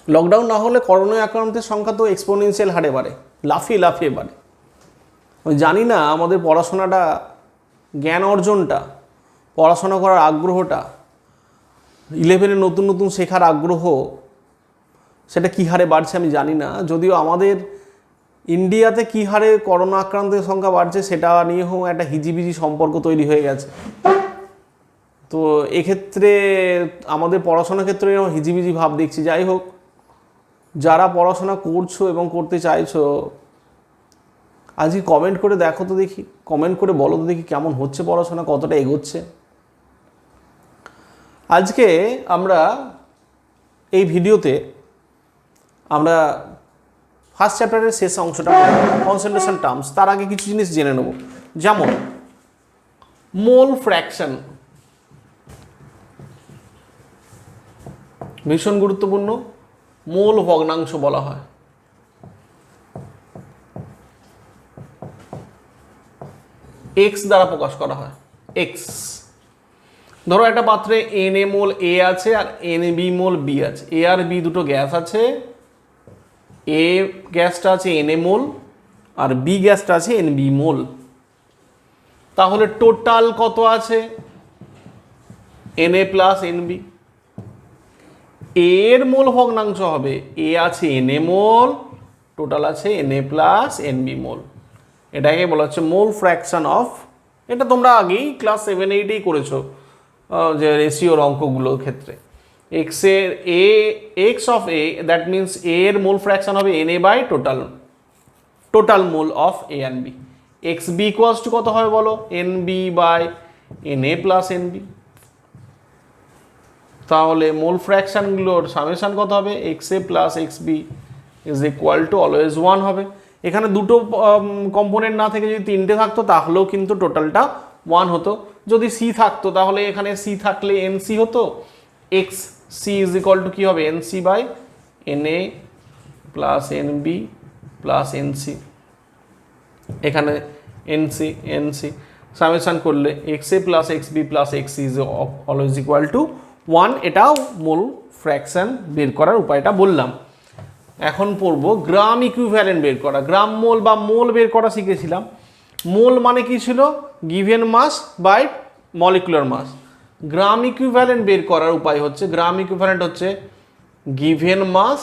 Lockdown না হলে করোনায় আক্রান্তের সংখ্যা তো এক্সপোনেনশিয়াল হারে বাড়ে, লাফিয়ে লাফিয়ে বাড়ে। আমি জানি না আমাদের পড়াশোনাটা, জ্ঞান অর্জনটা, পড়াশোনা করার আগ্রহটা, 11-এ নতুন নতুন শেখার আগ্রহ, সেটা কী হারে বাড়ছে আমি জানি না। যদিও আমাদের ইন্ডিয়াতে কী হারে করোনা আক্রান্তের সংখ্যা বাড়ছে সেটা নিয়েও একটা হিজিবিজি সম্পর্ক তৈরি হয়ে গেছে। তো এক্ষেত্রে আমাদের পড়াশোনার ক্ষেত্রে হিজিবিজি ভাব দেখছি। যাই হোক, যারা পড়াশোনা করছো এবং করতে চাইছো, আজকে কমেন্ট করে দেখো তো দেখি, কমেন্ট করে বলো তো দেখি কেমন হচ্ছে পড়াশোনা, কতটা এগোচ্ছে। আজকে আমরা এই ভিডিওতে আমরা ফার্স্ট চ্যাপ্টারের শেষ অংশটা কনসেন্ট্রেশন টার্মস। তার আগে কিছু জিনিস জেনে নেব, যেমন মোল ফ্র্যাকশন, ভীষণ গুরুত্বপূর্ণ। মোল ভগ্নাংশ বলা হয়। এক্স দ্বারা প্রকাশ করা হয়। এক্স, ধরো একটা পাত্রে এন এ মোল এ আছে আর n A B mole B আছে। এ আর বি দুটো গ্যাস আছে। এ গ্যাসটা আছে n A mole R B গ্যাসটা আছে এন বি মোল। তাহলে টোটাল কত আছে? N A plus n B. এর মোল ভগ্নাংশ হবে, এ আছে এন এ মোল, টোটাল আছে n A plus n B mole. এটাকে বলা হচ্ছে মোল ফ্র্যাকশন অফ। এটা তোমরা আগেই ক্লাস 7-8-এই করেছো, যে রেশিওর অঙ্কগুলোর ক্ষেত্রে। এক্স এর A, x of A, that means A এর মোল ফ্র্যাকশন হবে n A by total, total mole of A and B. X B equals to কত হবে বলো? N B by n A plus n B. তাহলে mole ফ্র্যাকশনগুলোর summation কত হবে? X A plus x B is equal to always 1 হবে। এখানে দুটো কম্পোনেন্ট না থেকে যদি 3টে থাকতো তাহলেও কিন্তু টোটালটা 1 হতো। যদি সি থাকতো তাহলে এখানে সি থাকলে এন সি হতো। X C is equal to কী হবে? N C by n A plus n B plus n C. এখানে এন সি সামেশন করলে x A plus x B plus x C is always equal to 1। এটাও মোল fraction বের করার উপায়টা বললাম। এখন পড়ব গ্রাম ইকুইভ্যালেন্ট বের করা। গ্রাম মোল বা মোল বের করা শিখেছিলাম। মোল মানে কি ছিল? Given mass by molecular mass. Gram equivalent বের করার উপায় হচ্ছে, গ্রাম ইকুইভ্যালেন্ট হচ্ছে গিভেন মাস,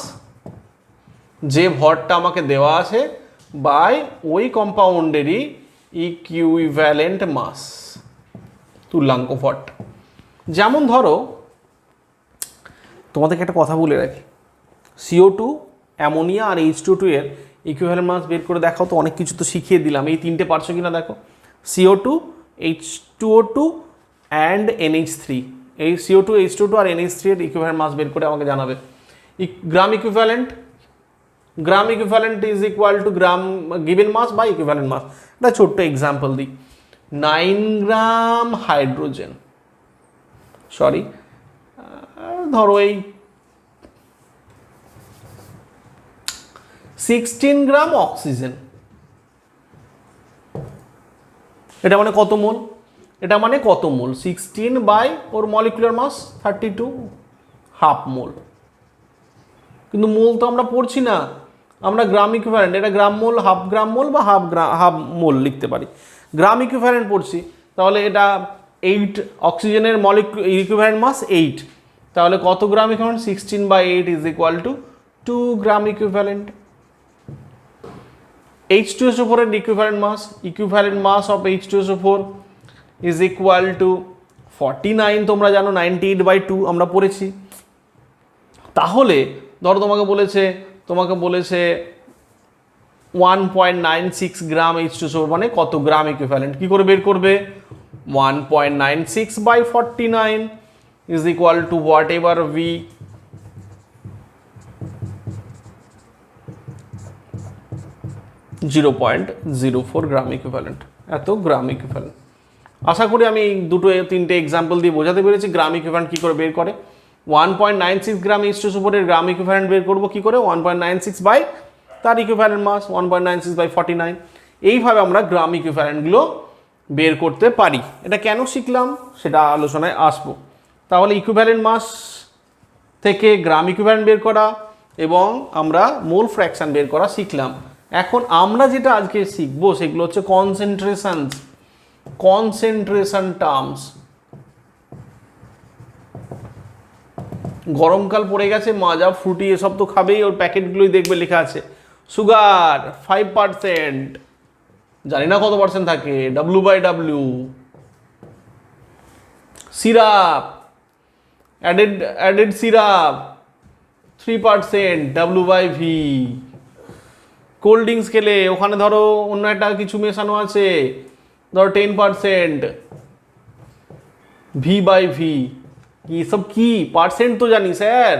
যে ভরটা আমাকে দেওয়া আছে, বাই ওই কম্পাউন্ডেরই ইকুইভ্যালেন্ট মাস, তুল্যাঙ্ক ভরটা। যেমন ধরো, তোমাদেরকে একটা কথা বলে রাখি, CO2, অ্যামোনিয়া আর H2O এর ইকুইভ্যালেন্ট মাস বের করে দেখাও তো। অনেক কিছু তো শিখিয়ে দিলাম, এই 3টে পারছো কিনা দেখো। CO2, H2O2 and NH3। এই CO2, H2O2 আর NH3 এর ইকুইভ্যালেন্ট মাস বের করে আমাকে জানাবে। Gram equivalent, gram equivalent is equal to gram given mass by equivalent mass. একটা ছোট্ট এক্সাম্পল দিই। 9 গ্রাম হাইড্রোজেন, সরি ধরো এই 16 গ্রাম অক্সিজেন। এটা মানে কত মোল? এটা মানে কত মোল? 16 বাই ওর মলিকুলার মাস 32, হাফ মোল। কিন্তু মোল তো আমরা পড়ছি না, আমরা গ্রাম ইকুইভ্যালেন্ট, এটা গ্রাম মোল, হাফ গ্রাম মোল বা হাফ মোল লিখতে পারি। গ্রাম ইকুইভ্যালেন্ট পড়ছি, তাহলে এটা 8, অক্সিজেনের ইকুইভ্যালেন্ট মাস 8, তাহলে কত gram equivalent? 16 by 8 is equal to 2 gram equivalent. H2SO4 এর equivalent mass of H2SO4 is equal to 49। তোমরা জানো 98/2 আমরা পড়েছি। তাহলে ধরো তোমাকে বলেছে 1.96 গ্রাম H2SO4 মানে কত গ্রাম ইকুইভ্যালেন্ট। কি করে বের করবে? 1.96 by 49 is equal to whatever V, 0.04 gram equivalent. এত গ্রাম ইকুইভ্যালেন্ট। আশা করি আমি 2-3টে এক্সাম্পল দিয়ে বোঝাতে পেরেছি গ্রাম ইকুইভ্যালেন্ট কী করে বের করে। 1.96 গ্রাম H2SO4 এর গ্রাম ইকুইভ্যালেন্ট বের করবো কী করে? 1.96 বাই তার ইকুইভ্যালেন্ট মাস 1.96 বাই 49। এইভাবে আমরা গ্রাম ইকুইভ্যালেন্টগুলো বের করতে পারি। এটা কেন শিখলাম সেটা আলোচনায় আসবো। তাহলে ইকুইভ্যালেন্ট মাস থেকে গ্রাম ইকুইভ্যালেন্ট বের করা, এবং আমরা মোল ফ্র্যাকশন বের করা শিখলাম। এখন আমরা যেটা আজকে শিখবো সেগুলো হচ্ছে কনসেন্ট্রেশন টার্মস। গরমকাল পড়ে গেছে, মাজা ফ্রুটি এসব তো খাবেই, ওর প্যাকেটগুলোই দেখবে লেখা আছে সুগার 5%, জানি না কত পার্সেন্ট থাকে, W/W। Syrup, added syrup 3%, W/V। Cold drinks খেলে ওখানে ধরো অন্য একটা কিছু মেশানো আছে, ধরো 10%, V/V। কি সব কি পার্সেন্ট তো জানি স্যার,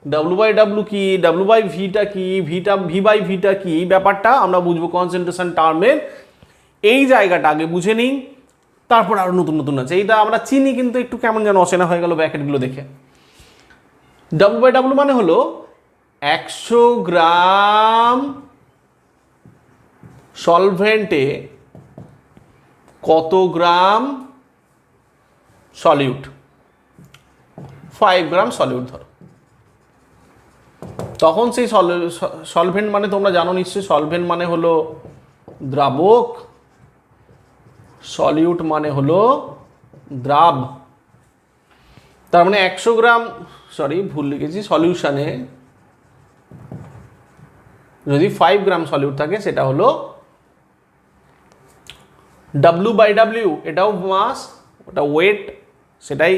W/W কি, W/Vটা কি, V/Vটা কি, ব্যাপারটা আমরা বুঝবো কনসেন্ট্রেশন টার্মের। এই জায়গাটা আগে বুঝে নিই, তারপর আরো নতুন নতুন আছে। এইটা আমরা চিনি কিন্তু একটু কেমন যেন অচেনা হয়ে গেল ব্র্যাকেটগুলো দেখে। W/W মানে হলো 100 গ্রাম সলভেন্টে কত গ্রাম সলিউট। 5 গ্রাম সলিউট ধরো, তখন সেই সলভেন্ট মানে তোমরা জানো নিশ্চয়ই, সলভেন্ট মানে হলো দ্রাবক, সলিউট মানে হলো দ্রাব। তার মানে 100 গ্রাম, ভুল লিখেছি, সলিউশনে যদি 5 গ্রাম সলিউট থাকে সেটা হলো W/W। এটাও মাস, ওটা ওয়েট, সেটাই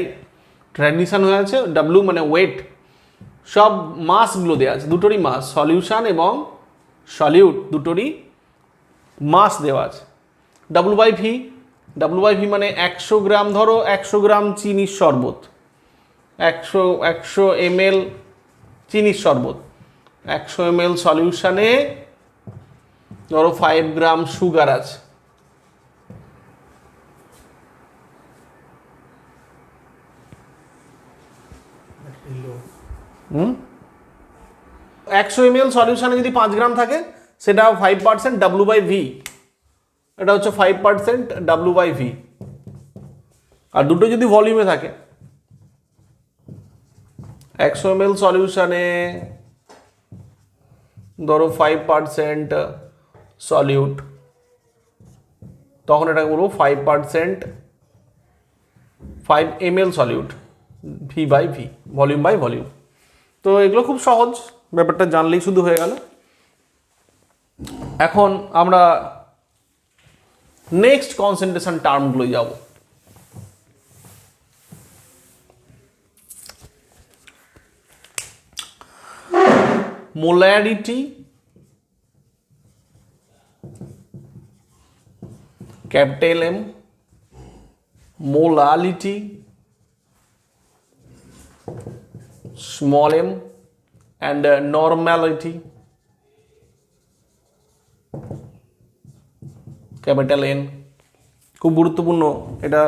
ট্র্যাডিশন হয়ে আছে। W মানে ওয়েট, সব মাসগুলো দেওয়া আছে, দুটোরই মাস, সলিউশন এবং সলিউট দুটোরই মাস দেওয়া আছে। W/V মানে 100 গ্রাম, ধরো 100 গ্রাম চিনির শরবত, 100 ml চিনির শরবত, 100 ml সলিউশনে ধরো 5 গ্রাম সুগার আছে। হুম, 100 ml সলিউশনে যদি 5 গ্রাম থাকে সেটা 5% W/V, এটা হচ্ছে 5% W/V। আর দুটো যদি ভলিউমে থাকে, 100 ml সলিউশনে ধরো 5% সলিউট, তখন এটাকে বলবো 5% 5 ml solute, V/V, volume by volume. তো এগুলো খুব সহজ, ব্যাপারটা জানলেই শুধু হয়ে গেল। এখন আমরা নেক্সট কনসেন্ট্রেশন টার্মগুলো যাব। Molarity, capital M, molality small m, and normality capital N। খুব গুরুত্বপূর্ণ এটা,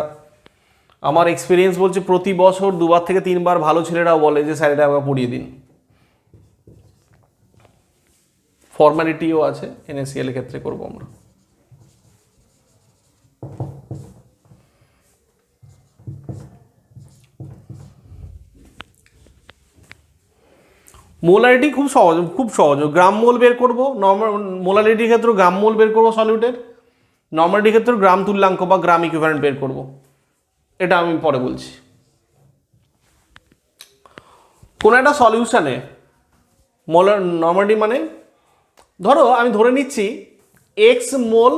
আমার এক্সপিরিয়েন্স বলছে প্রতি বছর 2বার থেকে 3বার ভালো ছেলেরাও বলে যে স্যার এটা আমাকে পড়িয়ে দিন। ফর্মালিটিও আছে, NaCl এর ক্ষেত্রে করবো আমরা। মোলারিটি খুব সহজ, গ্রাম মোল বের করবো। মোলারিটির ক্ষেত্রে গ্রাম মোল বের করবো সলিউটের, নর্মালিটির ক্ষেত্রে গ্রাম তুল্যাঙ্ক বা গ্রাম ইকুইভ্যালেন্ট বের করবো, এটা আমি পরে বলছি। কোন একটা সলিউশনে নর্মালিটি মানে ধরো আমি ধরে নিচ্ছি X মোল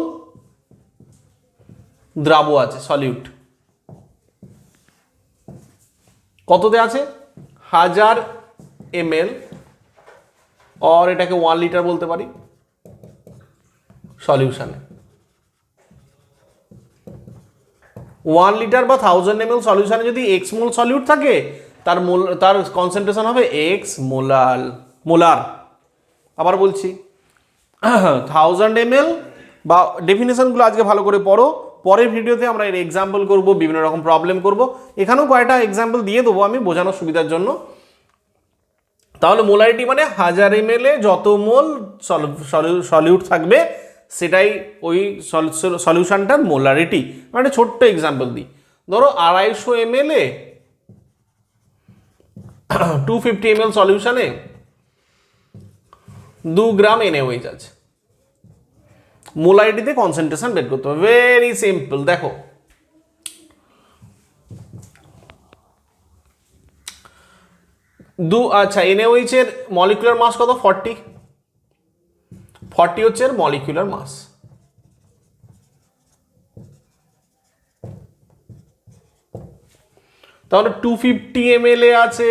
দ্রাব আছে, সলিউট কততে আছে, 1000 ml, और এটাকে 1 লিটার বলতে পারি সলিউশনে। 1 লিটার বা 1000 ml সলিউশনে যদি x মোল সলিউট থাকে, তার কনসেন্ট্রেশন হবে x মোলার। আবার বলছি 1000 ml, বা ডেফিনেশনগুলো আজকে ভালো করে পড়ো, পরের ভিডিওতে আমরা এর এক্সাম্পল করব, বিভিন্ন রকম প্রবলেম করব, এখানেও কয়েকটা এক্সাম্পল দিয়ে দেবো আমি বোঝানোর সুবিধার জন্য। তাহলে মোলারিটি মানে 1000 ml এ যত মোল সলিউট থাকবে সেটাই ওই সলিউশনটার মোলারিটি। মানে ছোট্ট এক্সাম্পল দিই, ধরো 250 ml এ 250 ml সলিউশনে 2 গ্রাম NaOH আছে। মোলারিটিতে কনসেন্ট্রেশন বের করতে হবে, ভেরি সিম্পল। দেখো আচ্ছা NaOH এর মলিকুলার মাস কত? 40 হচ্ছে এর মলিকুলার মাস। তাহলে 250 ml এ আছে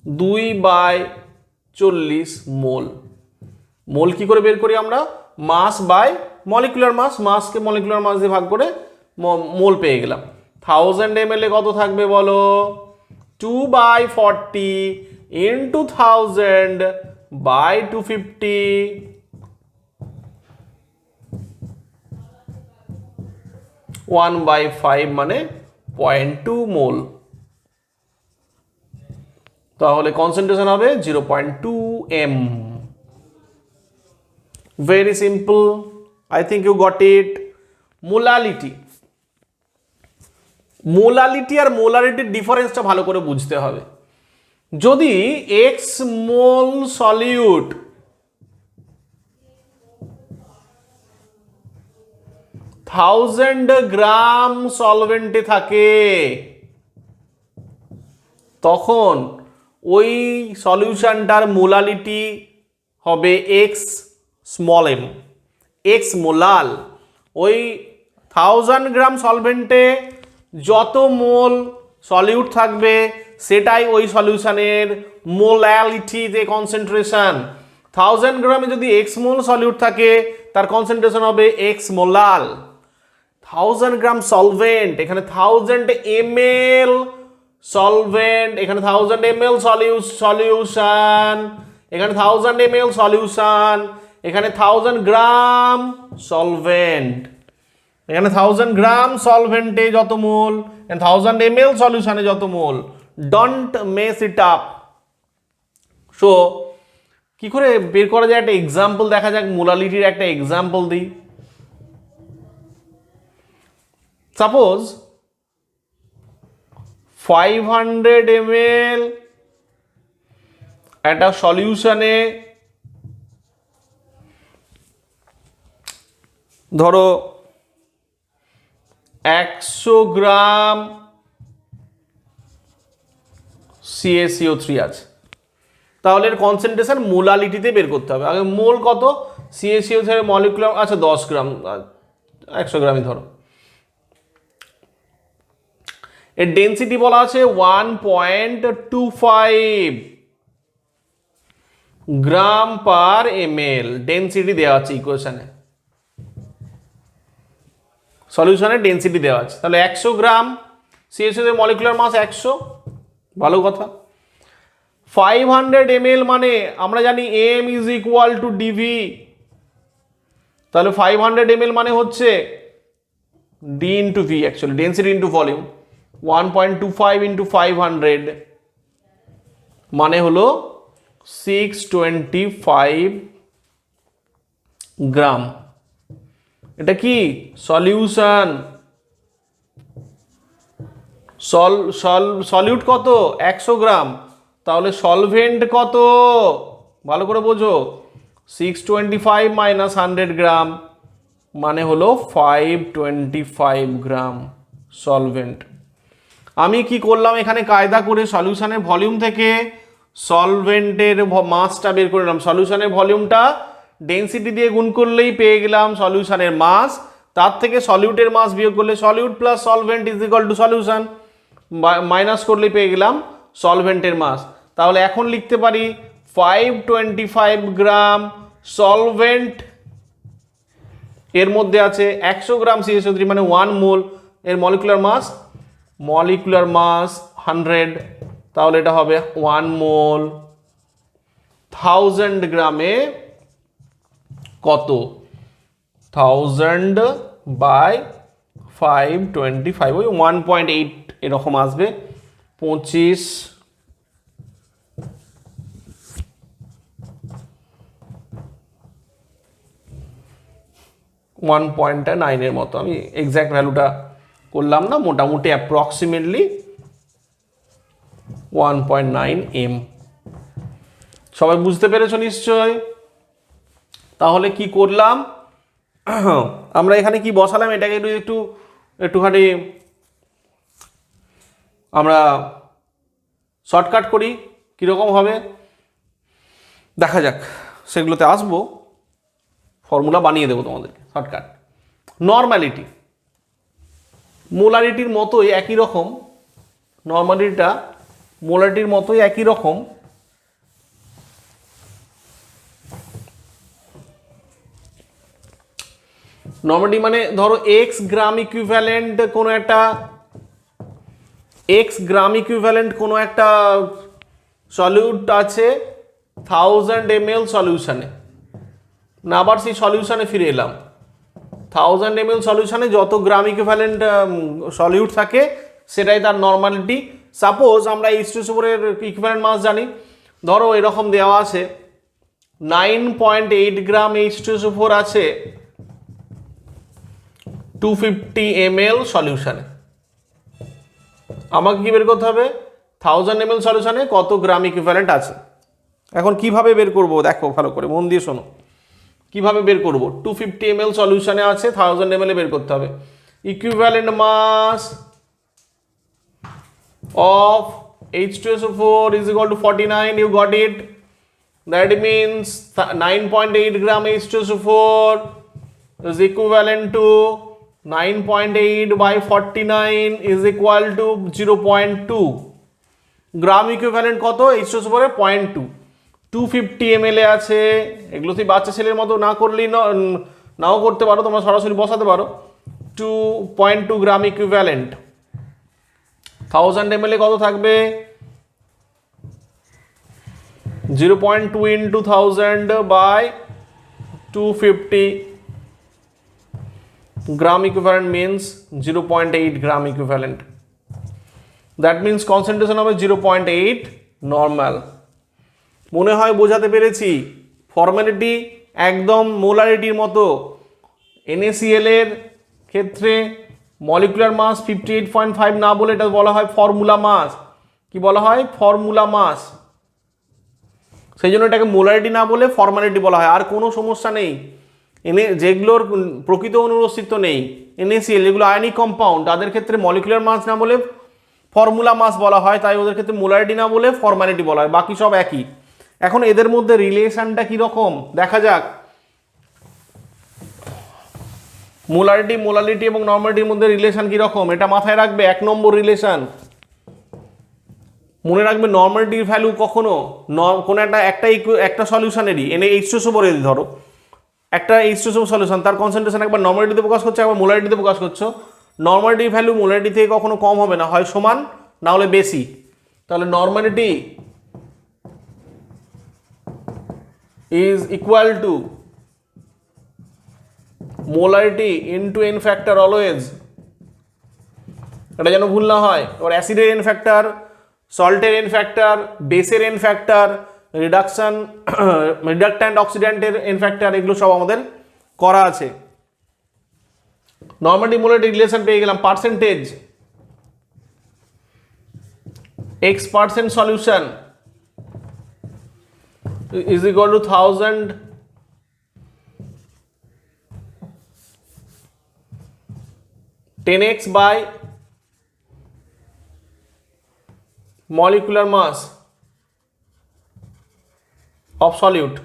2/40 মোল। মোল কি করে বের করি আমরা? মাস বাই মলিকুলার মাস, মাসকে মলিকুলার মাস দিয়ে ভাগ করে মোল পেয়ে গেলাম। 1000 ml এ কত থাকবে বলো? 2/40 ইন্টু 1000 বাই 250, 1/5 মানে 0.2 মোল। তাহলে কনসেন্ট্রেশন হবে 0.2 m। Very simple, I think you got it. Molality, molality আর মোলারিটির ডিফারেন্সটা ভালো করে বুঝতে হবে। যদি x মোল সলিউট 1000 গ্রাম সলভেন্টে থাকে, তখন ওই সলিউশনটার মোলালিটি হবে x স্মল m, x মোলাল। ওই 1000 গ্রাম সলভেন্টে যত মোল সলিউট থাকবে সেটাই ওই সলিউশনের মোলালিটি, যে কনসেন্ট্রেশন। 1000 গ্রামে যদি x মোল সলিউট থাকে তার কনসেন্ট্রেশন হবে x মোলাল। 1000 গ্রাম সলভেন্ট, এখানে 1000 ml সলভেন্ট, এখানে 1000 ml সলিউশন, এখানে 1000 ml সলিউশন, এখানে 1000 গ্রাম সলভেন্ট, এখানে 1000 গ্রাম সলভেন্টে যত মোল, 1000 ml সলিউশনে যত মোল। Don't mess it up. So কি করে বের করা যায়? একটা এক্সাম্পল দেখা যাক, মোলালিটির একটা এক্সাম্পল দিই। সাপোজ 500 ml একটা সলিউশনে ধরো 100 গ্রাম CaCO3 আছে, তাহলে এর কনসেন্ট্রেশন মোলালিটিতে বের করতে হবে। আগে মোল কত? CaCO3 এর মলিকুলার, আচ্ছা 10 গ্রাম, 100 গ্রামই ধরো। এর ডেন্সিটি বলা আছে 1.25 গ্রাম পার ml, ডেন্সিটি দেওয়া আছে ইকুয়েশনে, সলিউশনের ডেন্সিটি দেওয়া আছে। তাহলে 100 গ্রাম CaCO3 এর মলিকুলার মাস 100, ভালো কথা। 500 ml মানে আমরা জানি m is equal two dv, তাহলে 500 ml মানে হচ্ছে d into v, actually density into volume. 1.25 into 500 মানে হলো 625 গ্রাম। এটা কি? সলিউশন। সলিউট কত? 100 গ্রাম। তাহলে সলভেন্ট কত? ভালো করে বোঝো, 625 মাইনাস 100 গ্রাম মানে হলো 525 গ্রাম সলভেন্ট। আমি কি করলাম এখানে? কায়দা করে সলিউশনের ভলিউম থেকে সলভেন্টের মাসটা বের করে নিলাম। সলিউশনের ভলিউমটা ডেন্সিটি দিয়ে গুণ করলেই পেয়ে গেলাম সলিউশনের মাস। তার থেকে সলিউটের মাস বিয়োগ করলে solute plus solvent is equal two solution, minus করলেই পেয়ে গেলাম সলভেন্টের মাস। তাহলে এখন লিখতে পারি 525 গ্রাম সলভেন্ট, এর মধ্যে আছে 100 গ্রাম CaCO3 মানে 1 মোল, এর মলিকুলার মাস 100, তাহলে এটা হবে 1 মোল। 1000 গ্রামে কত? 1000 বাই 525, ওই 1.8 এরকম আসবে, 25 1.9 এর মতো। আমি এক্সাক্ট ভ্যালুটা করলাম না, মোটামুটি অ্যাপ্রক্সিমেটলি 1.9 m। সবাই বুঝতে পেরেছো নিশ্চয়? তাহলে কি করলাম আমরা এখানে, কি বসালাম এটাকে একটুখানি আমরা শর্টকাট করি, কীরকম হবে দেখা যাক। সেগুলোতে আসবো, ফর্মুলা বানিয়ে দেবো তোমাদেরকে শর্টকাট। নর্মালিটি মোলারিটির মতোই একই রকম, নর্মালিটিটা মোলারিটির মতোই একই রকম। নর্মালিটি মানে ধরো এক্স গ্রাম ইকুইভ্যালেন্ট কোনো একটা সলিউট আছে 1000 ml সলিউশনে, না আবার সেই সলিউশনে ফিরে এলাম। 1000 ml সলিউশনে যত গ্রাম ইকুইভ্যালেন্ট সলিউট থাকে সেটাই তার নর্মালিটি। সাপোজ আমরা H2SO4 এর ইকুইভ্যালেন্ট মাস জানি, ধরো এরকম দেওয়া আছে 9.8 গ্রাম H2SO4 আছে 250 ml সলিউশনে। আমাকে কি বের করতে হবে? 1000 ml সলিউশনে কত গ্রাম ইকুইভ্যালেন্ট আছে। এখন কিভাবে বের করব দেখো, ভালো করে মন দিয়ে শোনো। কিভাবে বের করব? 250 ml সলিউশনে আছে, 1000 ml বের করতে হবে। Equivalent mass of H2SO4 is equal to 49. You got it? That means 9.8 gram H2SO4 is equivalent to 9.8 by 49 is equal to 0.2 gram equivalent কত H2SO4 এর 0.2। 250 ml এ আছে, এগুলো তুই বাচ্চা ছেলের মতো না করলেই নাও করতে পারো, তোমরা সরাসরি বসাতে পারো। 2.2 গ্রাম ইকুইভ্যালেন্ট 1000 ml এ কত থাকবে? 0.2 into 1000 by 250 gram equivalent means 0.8 gram equivalent. That means concentration হবে 0.8 নর্মাল। মনে হয় বোঝাতে পেরেছি? ফর্মালিটি একদম মোলারিটির মতো। NaCl এর ক্ষেত্রে মলিকুলার মাস 58.5 না বলে এটা বলা হয় ফর্মুলা মাস। কি বলা হয়? ফর্মুলা মাস। সেই জন্য এটাকে মোলারিটি না বলে ফর্মালিটি বলা হয়। আর কোনো সমস্যা নেই। যেগুলোর প্রকৃত অণুর অস্তিত্ব নেই, NaCl যেগুলো আয়নিক কম্পাউন্ড, তাদের ক্ষেত্রে মলিকুলার মাস না বলে ফর্মুলা মাস বলা হয়, তাই ওদের ক্ষেত্রে মোলারিটি না বলে ফর্মালিটি বলা হয়, বাকি সব একই। এখন এদের মধ্যে রিলেশনটা কীরকম দেখা যাক। মোলারিটি এবং নর্মালিটির মধ্যে রিলেশন কীরকম এটা মাথায় রাখবে। 1 নম্বর রিলেশন মনে রাখবে, নর্মালিটির ভ্যালু কখনো কোনো একটা সলিউশনেরই H2SO4 ধরো একটা H2SO4 সলিউশন, তার কনসেন্ট্রেশন একবার নর্মালিটিতে প্রকাশ করছে, একবার মোলারিটিতে প্রকাশ করছো। নর্মালিটির ভ্যালু মোলারিটি থেকে কখনো কম হবে না, হয় সমান না হলে বেশি। তাহলে normality is equal to molarity into n factor always। এটা যেন ভুল না হয়। ওর অ্যাসিডের n ফ্যাক্টর, সল্টের n ফ্যাক্টর, বেসের n ফ্যাক্টর, রিডাক্ট্যান্ট অক্সিডেন্টের n ফ্যাক্টর, এগুলো সব আমাদের করা আছে। নর্মালিটি মোলারিটি রিলেশন পেয়ে গেলাম। Percentage x% solution is equal to 1000 10x by molecular mass of solute।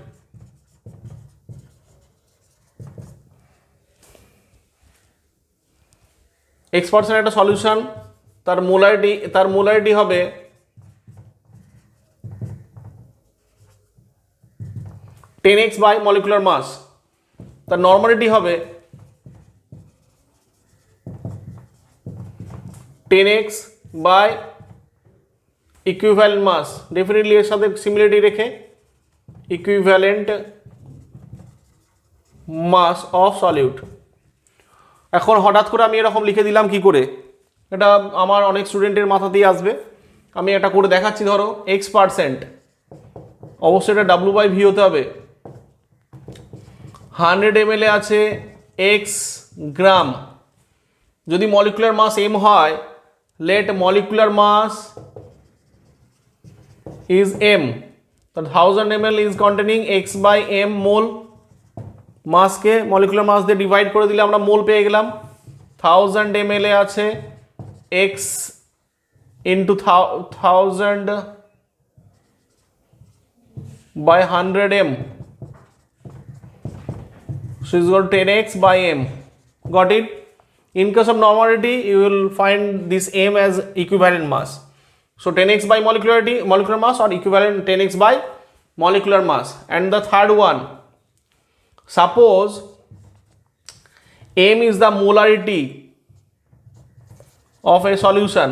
x% একটা সলিউশন, তার মোলারিটি হবে (10x by molecular mass), তার নর্মালিটি হবে 10x by equivalent mass. Definitely এর সাথে সিমিলারিটি রেখে ইকুইভ্যালেন্ট মাস অফ সলিউট। এখন হঠাৎ করে আমি এরকম লিখে দিলাম কি করে? এটা আমার অনেক স্টুডেন্টের মাথাতেই আসবে। আমি এটা করে দেখাচ্ছি। ধরো x%, অবশ্যই এটা W/V হতে হবে। 100 ml আছে x গ্রাম। যদি মলিকুলার মাস m হয়, let molecular mass is m। তো 1000 ml is containing x by m mole, মাসকে মলিকুলার মাস দিয়ে ডিভাইড করে দিলে আমরা মোল পেয়ে গেলাম। 1000 ml এ আছে x into 1000 by 100 m, so it's got 10x by m. Got it? In case of normality, you will find this m as equivalent mass. So 10x by molecular mass or equivalent 10x by molecular mass. And the third one, suppose m is the molarity of a solution,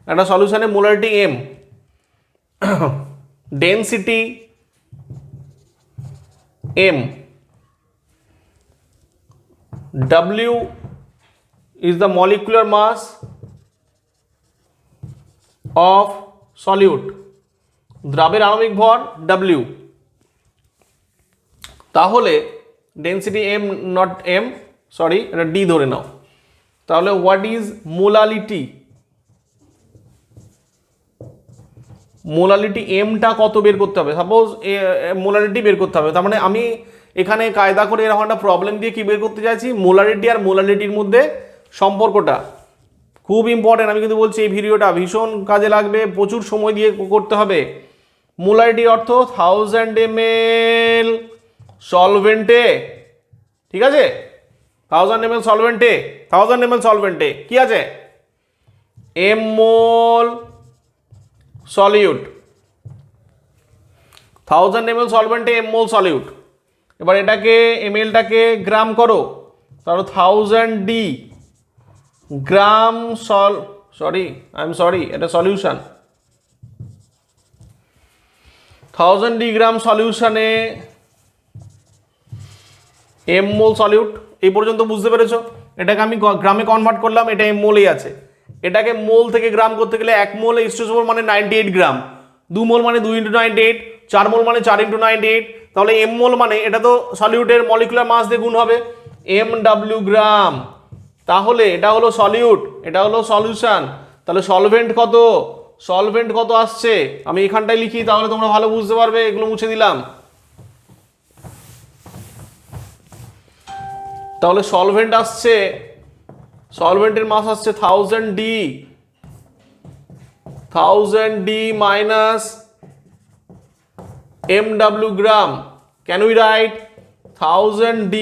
and a solution a molarity m, density m, W is the molecular mass of solute, দ্রাবের আণবিক ভর W, তাহলে density m not m, sorry এটা d ধরে নাও, তাহলে what is molality, molality এমটা কত বের করতে হবে, সাপোজ মোলালিটি বের করতে হবে, তার মানে আমি এখানে কায়দা করে এরকম একটা প্রবলেম দিয়ে কি বের করতে চাইছি, মোলারিটি আর মোলালিটির মধ্যে সম্পর্কটা খুব ইম্পর্টেন্ট। আমি কিন্তু বলছি এই ভিডিওটা ভীষণ কাজে লাগবে, প্রচুর সময় দিয়ে করতে হবে। মোলারিটির অর্থ 1000 ml সলভেন্টে, ঠিক আছে, 1000 ml সলভেন্টে, 1000 ml সলভেন্টে কি আছে, m মোল সলিউট, 1000 ml সলভেন্টে m মোল সলিউট। এবার এটাকে mlটাকে গ্রাম করো, তাহলে 1000d গ্রাম এটা সলিউশন, 1000d গ্রাম সলিউশনে m মোল সলিউট। এই পর্যন্ত বুঝতে পেরেছো? এটাকে আমি গ্রামে কনভার্ট করলাম, এটা m মোলেই আছে। এটাকে মোল থেকে গ্রাম করতে গেলে 1 মোল H2SO4 মানে 98 গ্রাম, 2 মোল মানে 2 × 98, 4 মোল মানে 4 × 98, তাহলে m মোল মানে এটা তো সলিউটের মলিকুলার মাস দিয়ে গুণ হবে mw গ্রাম, তাহলে এটা হলো সলিউট, এটা হলো সলিউশন। তাহলে সলভেন্ট কত আসছে আমি এখানটায় লিখি, তাহলে তোমরা ভালো বুঝতে পারবে, এগুলো মুছে দিলাম। তাহলে সলভেন্ট আসছে, সলভেন্টের মাস আসছে 1000d minus mw gram. Can we write 1000d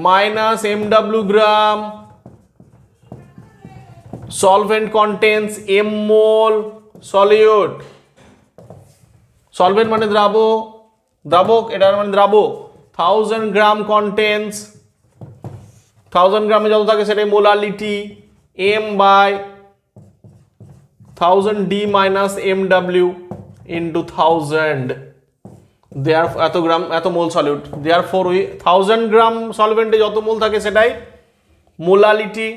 minus mw gram? Solvent contains m mole solute. Solvent মানে দ্রাবক, এটা মানে দ্রাবক। 1000 গ্রাম contains, 1000 গ্রামে যত থাকে সেটাই molality, m by 1000d minus mw into 1000, therefore এত গ্রাম এত মোল সলিউট, therefore 1000 গ্রাম সলভেন্টে যত মোল থাকে সেটাই molality,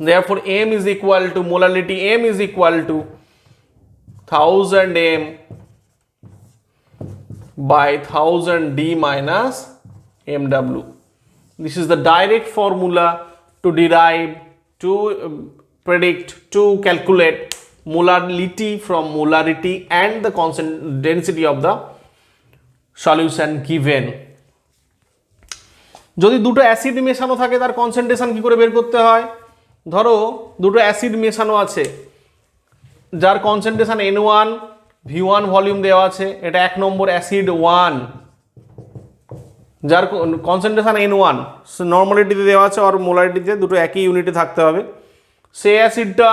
therefore m is equal to molality, m is equal to 1000 m by 1000d minus mw. This is the direct formula to derive, to predict, to calculate molality from molarity and the constant density of the solution given. যদি দুটো acid মেশানো থাকে তার concentration কি করে বের করতে হয়, ধরো দুটো অ্যাসিড মেশানো আছে যার কনসেন্ট্রেশন N1 V1 ভলিউম দেওয়া আছে, এটা 1 নম্বর অ্যাসিড 1 যার কনসেন্ট্রেশন N1 নর্মালিটিতে দেওয়া আছে আর মোলারিটিতে, দুটো একই ইউনিটে থাকতে হবে। সেই অ্যাসিডটা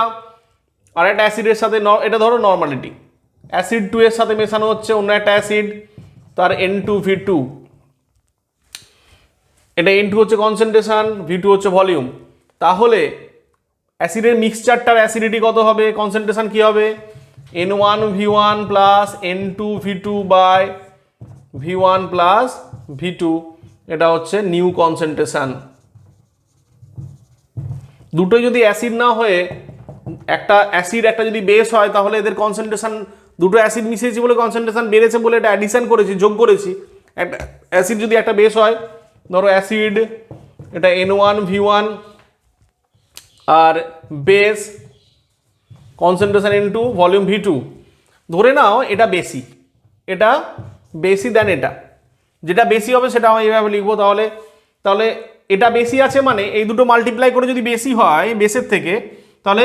আরেকটা অ্যাসিডের সাথে, এটা ধরো নর্মালিটি, অ্যাসিড 2 এর সাথে মেশানো হচ্ছে অন্য একটা অ্যাসিড, তার N2V2, এটা N2 হচ্ছে কনসেন্ট্রেশন, V2 হচ্ছে ভলিউম। তাহলে অ্যাসিডের মিক্সচারটার অ্যাসিডিটি কত হবে, কনসেন্ট্রেশন কি হবে, N1V1 plus N2V2 by V1 plus V2, এটা হচ্ছে নিউ কনসেন্ট্রেশন। দুটোই যদি অ্যাসিড না হয়ে একটা অ্যাসিড একটা যদি বেস হয়, তাহলে এদের কনসেন্ট্রেশন, দুটো অ্যাসিড মিশিয়েছি বলে কনসেন্ট্রেশন বেড়েছে বলে এটা অ্যাডিশন করেছি, যোগ করেছি। একটা অ্যাসিড যদি একটা বেস হয়, ধরো অ্যাসিড এটা N1V1 আর base concentration N2 volume V2, ধরে নাও এটা বেশি, এটা বেশি দেন এটা, যেটা বেশি হবে সেটা আমি এইভাবে লিখবো। তাহলে তাহলে এটা বেশি আছে মানে এই দুটো মাল্টিপ্লাই করে যদি বেশি হয় বেসের থেকে, তাহলে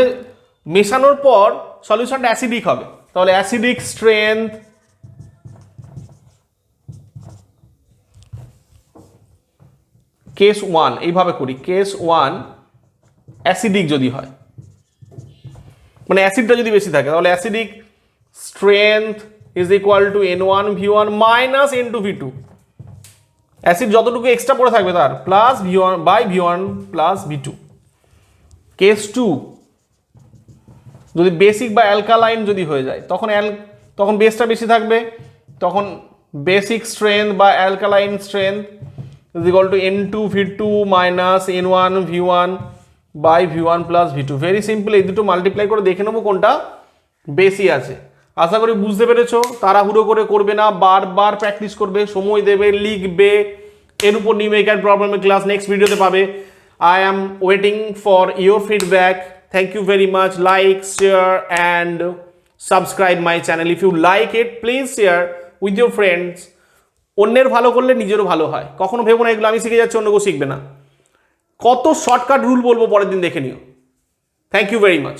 মেশানোর পর সলিউশনটা অ্যাসিডিক হবে। তাহলে অ্যাসিডিক স্ট্রেংথ কেস 1 এইভাবে করি, কেস 1 অ্যাসিডিক যদি হয়, মানে অ্যাসিডটা যদি বেশি থাকে, তাহলে acidic strength is equal two N1V1 minus N2V2, acid যতটুকু এক্সট্রা পড়ে থাকবে তার plus V1 by V1 plus V2। Case 2 যদি বেসিক বা অ্যালকালাইন যদি হয়ে যায়, তখন বেসটা বেশি থাকবে, তখন বেসিক স্ট্রেংথ বা alkaline strength is equal to N2V2 minus N1V1 by V1 plus V2। Very simple, এই দুটো মাল্টিপ্লাই করে দেখে নেবো কোনটা বেশি আছে। আশা করি বুঝতে পেরেছো। তাড়াহুড়ো করে করবে না, বারবার প্র্যাকটিস করবে, সময় দেবে, লিখবে। এর উপর নিউমেরিক্যাল প্রবলেমের ক্লাস নেক্সট ভিডিওতে পাবে। I am waiting for your feedback. Thank you very much. Like, share and subscribe my channel. If you like it please share with your friends. অন্যের ভালো করলে নিজেরও ভালো হয়। কখনো ভেবো না এগুলো আমি শিখে যাচ্ছি অন্য কেউ শিখবে না। কত শর্টকাট রুল বলবো পরের দিন দেখে নিও। Thank you very much.